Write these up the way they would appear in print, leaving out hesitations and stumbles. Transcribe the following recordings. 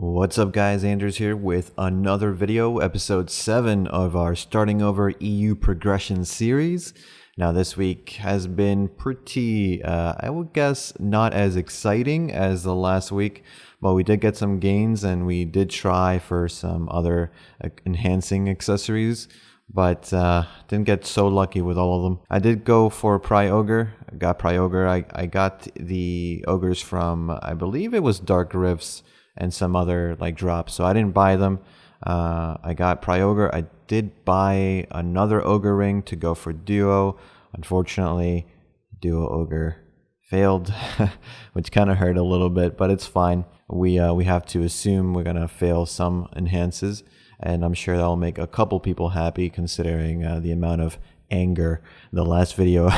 What's up guys, Andrews here with another video, episode 7 of our Starting Over EU Progression series. Now this week has been pretty, I would guess, not as exciting as the last week, but we did get some gains and we did try for some other enhancing accessories, but didn't get so lucky with all of them. I did go for Pry Ogre. I got Pry Ogre. I got the Ogres from, I believe it was Dark Rifts and some other like drops, so I didn't buy them. I got Pry Ogre. I did buy another Ogre ring to go for Duo. Unfortunately, Duo Ogre failed, which kind of hurt a little bit, but it's fine. We have to assume we're gonna fail some enhances, and I'm sure that'll make a couple people happy considering the amount of anger the last video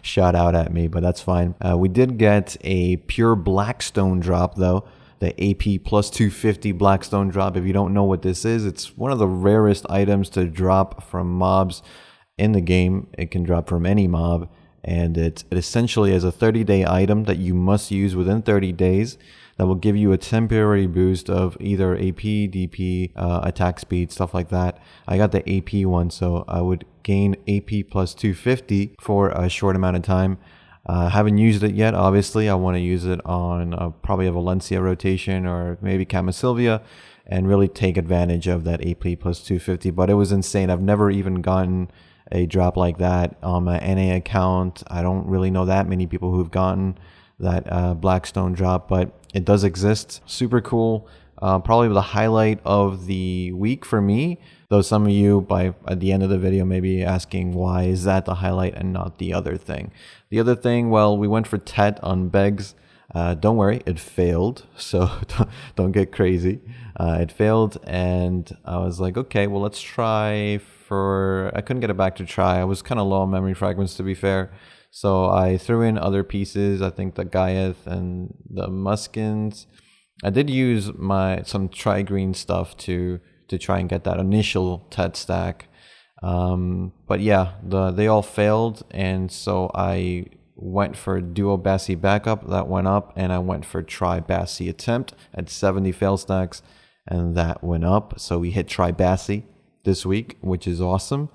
shot out at me, but that's fine. We did get a pure Black Stone drop though. The AP+250 Black Stone drop. If you don't know what this is, it's one of the rarest items to drop from mobs in the game. It can drop from any mob, and it essentially is a 30-day item that you must use within 30 days that will give you a temporary boost of either AP, DP, attack speed, stuff like that. I got the AP one, so I would gain AP+250 for a short amount of time. Haven't used it yet. Obviously, I want to use it on probably a Valencia rotation or maybe Camasilvia and really take advantage of that AP+250. But it was insane. I've never even gotten a drop like that on my NA account. I don't really know that many people who've gotten that Black Stone drop, but it does exist. Super cool. Probably the highlight of the week for me, though some of you at the end of the video may be asking why is that the highlight and not the other thing. The other thing, well, we went for TET on Bhegs. Don't worry, it failed, so don't get crazy. It failed, and I was like, okay, well, let's try for... I couldn't get it back to try. I was kind of low on memory fragments, to be fair. So I threw in other pieces, I think the Giath and the Muskans. I did use some tri-green stuff to try and get that initial Tett stack. But yeah, they all failed, and so I went for Duo Bassi backup, that went up, and I went for Tri Bassi attempt at 70 fail stacks, and that went up. So we hit Tri Bassi this week, which is awesome.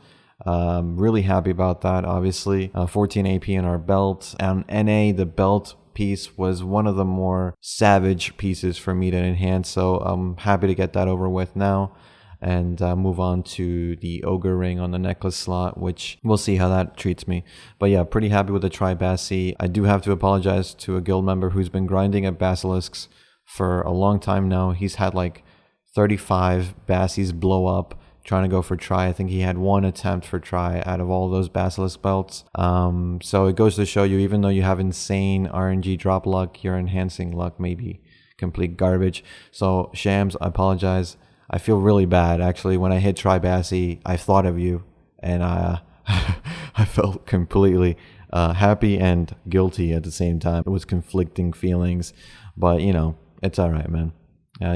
Really happy about that, obviously. 14 AP in our belt. And NA, the belt piece was one of the more savage pieces for me to enhance, so I'm happy to get that over with now and move on to the Ogre ring on the necklace slot, which we'll see how that treats me. But yeah, pretty happy with the Tri Bassi. I do have to apologize to a guild member who's been grinding at basilisks for a long time now. He's had like 35 Bassis blow up trying to go for try. I think he had one attempt for try out of all those basilisk belts. So it goes to show you, even though you have insane RNG drop luck, your enhancing luck may be complete garbage. So Shams, I apologize. I feel really bad actually. When I hit Tri Bassi, I thought of you, and I felt completely happy and guilty at the same time. It was conflicting feelings, but you know, it's all right, man.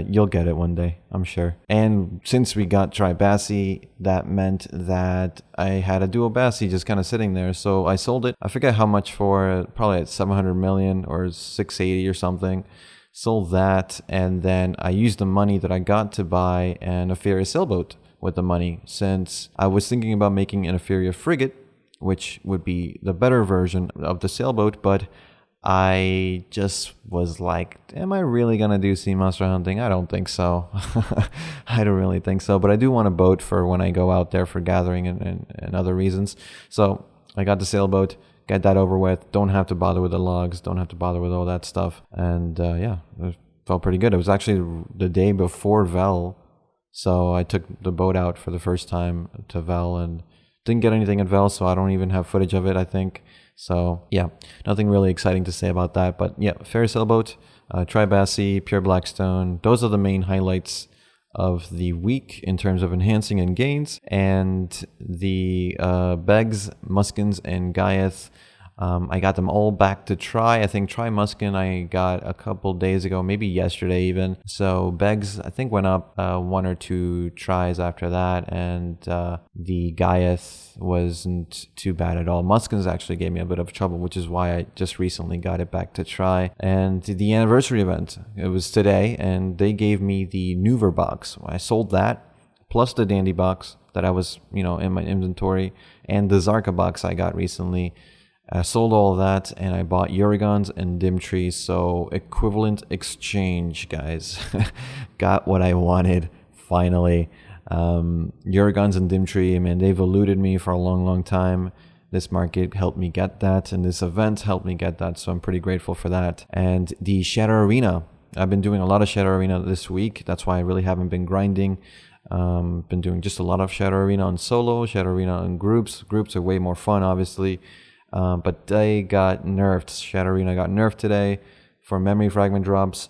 You'll get it one day, I'm sure. And since we got Tri Bassi, that meant that I had a Duo Bassi just kind of sitting there. So I sold it. I forget how much for, probably at 700 million or 680 or something. Sold that, and then I used the money that I got to buy an Inferior sailboat with the money, since I was thinking about making an Inferior frigate, which would be the better version of the sailboat, but I just was like, am I really going to do sea monster hunting? I don't think so. I don't really think so. But I do want a boat for when I go out there for gathering and other reasons. So I got the sailboat, get that over with. Don't have to bother with the logs. Don't have to bother with all that stuff. And yeah, it felt pretty good. It was actually the day before Vel. So I took the boat out for the first time to Vel and didn't get anything at Vel. So I don't even have footage of it, I think. So yeah, nothing really exciting to say about that. But yeah, ferry sailboat, Tri Bassi, pure Black Stone. Those are the main highlights of the week in terms of enhancing and gains. And the Bhegs, Muskans, and Giath, I got them all back to try. I think try Muskan I got a couple days ago, maybe yesterday even. So Bhegs I think went up 1 or 2 tries after that, and the Giath wasn't too bad at all. Muskan's actually gave me a bit of trouble, which is why I just recently got it back to try. And the anniversary event, it was today, and they gave me the Nouver box. I sold that plus the Dandy box that I was, in my inventory, and the Zarka box I got recently. I sold all of that, and I bought Uragons and Dim-Tree, so equivalent exchange, guys. Got what I wanted, finally. Uragons and Dim-Tree, man, they've eluded me for a long, long time. This market helped me get that, and this event helped me get that, so I'm pretty grateful for that. And the Shadow Arena, I've been doing a lot of Shadow Arena this week. That's why I really haven't been grinding. Been doing just a lot of Shadow Arena on solo, Shadow Arena in groups. Groups are way more fun, obviously. But they got nerfed. Shadow Arena got nerfed today for memory fragment drops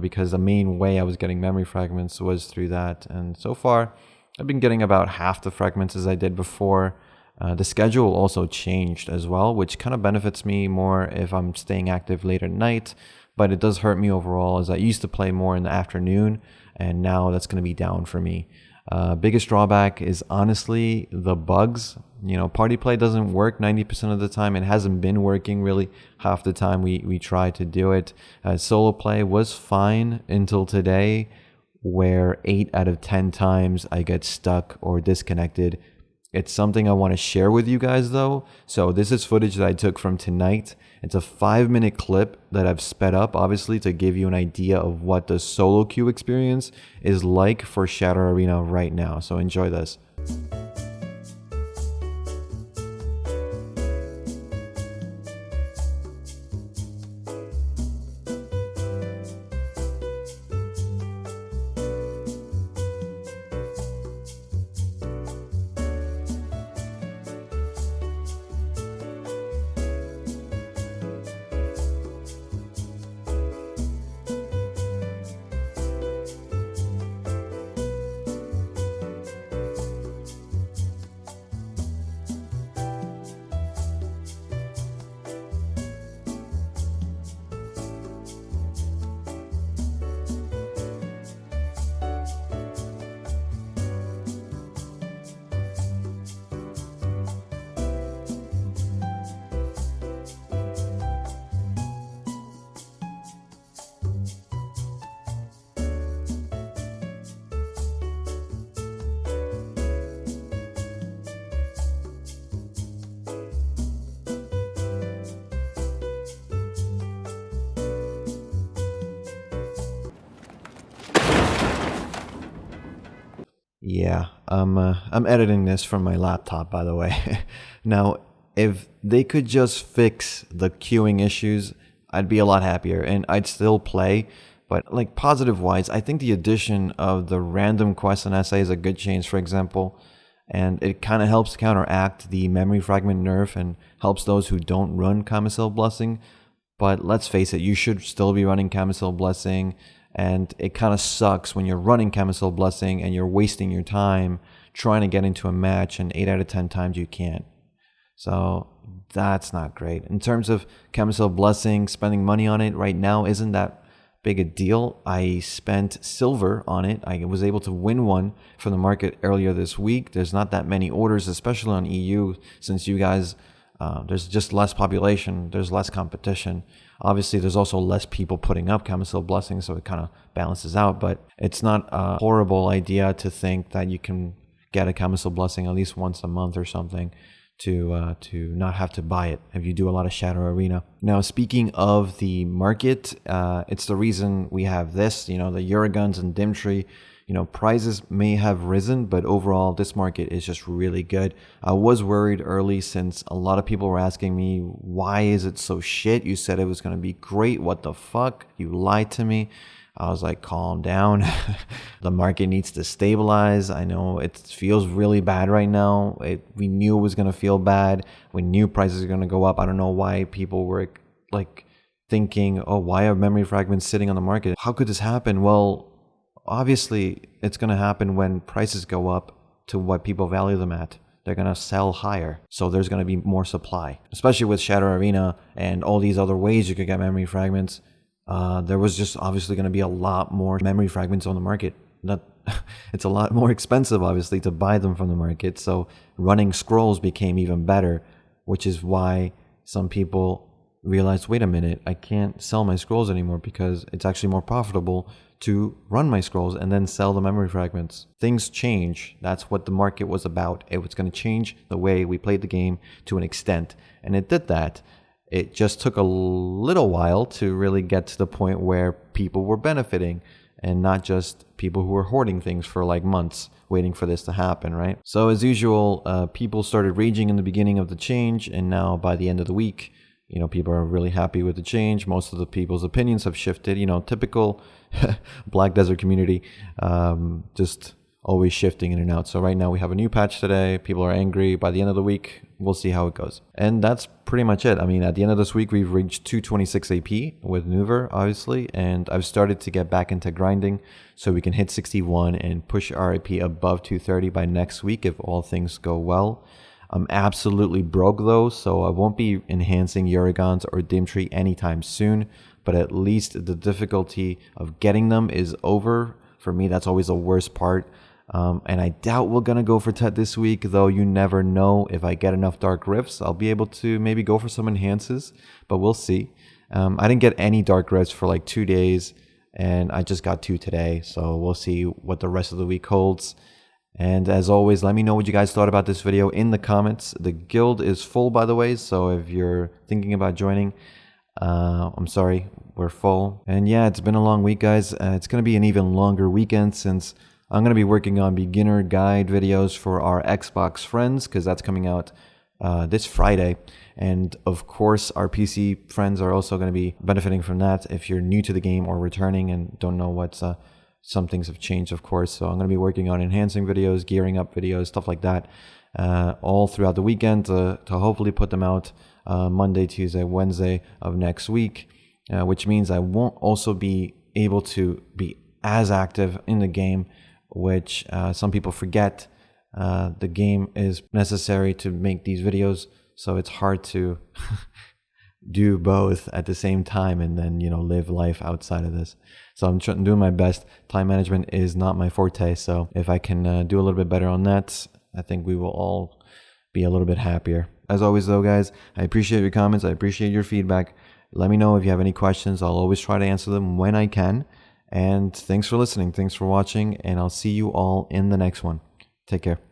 because the main way I was getting memory fragments was through that. And so far, I've been getting about half the fragments as I did before. The schedule also changed as well, which kind of benefits me more if I'm staying active late at night. But it does hurt me overall, as I used to play more in the afternoon, and now that's going to be down for me. Biggest drawback is honestly the bugs. Party play doesn't work 90% of the time. It hasn't been working really half the time we try to do it. Solo play was fine until today, where 8 out of 10 times I get stuck or disconnected. It's something I want to share with you guys though. So this is footage that I took from tonight. It's a 5-minute clip that I've sped up, obviously, to give you an idea of what the solo queue experience is like for Shadow Arena right now. So enjoy this. Yeah, I'm editing this from my laptop, by the way. Now, if they could just fix the queuing issues, I'd be a lot happier, and I'd still play. But like positive wise, I think the addition of the random quests and essay is a good change, for example. And it kind of helps counteract the memory fragment nerf and helps those who don't run Camisel Blessing. But let's face it, you should still be running Camisel Blessing. And it kind of sucks when you're running Camisel Blessing and you're wasting your time trying to get into a match, and 8 out of 10 times you can't. So that's not great. In terms of Camisel Blessing, spending money on it right now isn't that big a deal. I spent silver on it. I was able to win one from the market earlier this week. There's not that many orders, especially on EU, since you guys, there's just less population, there's less competition. Obviously, there's also less people putting up Camisel Blessing, so it kind of balances out. But it's not a horrible idea to think that you can get a Camisel Blessing at least once a month or something to not have to buy it if you do a lot of Shadow Arena. Now, speaking of the market, it's the reason we have this, the Uragons and Dim-Tree. Prices may have risen, but overall, this market is just really good. I was worried early since a lot of people were asking me, why is it so shit? You said it was going to be great. What the fuck? You lied to me. I was like, calm down. The market needs to stabilize. I know it feels really bad right now. We knew it was going to feel bad. We knew prices are going to go up. I don't know why people were like thinking, oh, why are memory fragments sitting on the market? How could this happen? Well, obviously, it's going to happen when prices go up to what people value them at. they're going to sell higher. So there's going to be more supply, especially with Shadow Arena and all these other ways you could get memory fragments. There was just obviously going to be a lot more memory fragments on the market. It's a lot more expensive, obviously, to buy them from the market. So running scrolls became even better, which is why some people realized, wait a minute, I can't sell my scrolls anymore because it's actually more profitable to run my scrolls and then sell the memory fragments. Things change. That's what the market was about. It was going to change the way we played the game to an extent. And it did that. It just took a little while to really get to the point where people were benefiting and not just people who were hoarding things for like months waiting for this to happen, right? So as usual, people started raging in the beginning of the change, and now by the end of the week, people are really happy with the change. Most of the people's opinions have shifted. Typical Black Desert community, just always shifting in and out. So right now we have a new patch today. People are angry. By the end of the week, we'll see how it goes. And that's pretty much it. I mean, at the end of this week, we've reached 226 AP with Nouver, obviously. And I've started to get back into grinding so we can hit 61 and push our AP above 230 by next week if all things go well. I'm absolutely broke though, so I won't be enhancing Uragons or Dimtree anytime soon, but at least the difficulty of getting them is over. For me, that's always the worst part. And I doubt we're going to go for Tett this week, though you never know. If I get enough Dark Rifts, I'll be able to maybe go for some enhances, but we'll see. I didn't get any Dark Rifts for like 2 days, and I just got 2 today, so we'll see what the rest of the week holds. And as always, let me know what you guys thought about this video in the comments. The guild is full, by the way, so if you're thinking about joining, I'm sorry, we're full. And yeah, it's been a long week, guys. It's going to be an even longer weekend since I'm going to be working on beginner guide videos for our Xbox friends, because that's coming out this Friday. And of course, our PC friends are also going to be benefiting from that if you're new to the game or returning and don't know what's... Some things have changed, of course, so I'm going to be working on enhancing videos, gearing up videos, stuff like that, all throughout the weekend to hopefully put them out Monday, Tuesday, Wednesday of next week, which means I won't also be able to be as active in the game, which some people forget. The game is necessary to make these videos, so it's hard to do both at the same time and then, live life outside of this. So I'm doing my best. Time management is not my forte, so if I can do a little bit better on that, I think we will all be a little bit happier. As always though, guys, I appreciate your comments. I appreciate your feedback. Let me know if you have any questions. I'll always try to answer them when I can. And thanks for listening. Thanks for watching, and I'll see you all in the next one. Take care.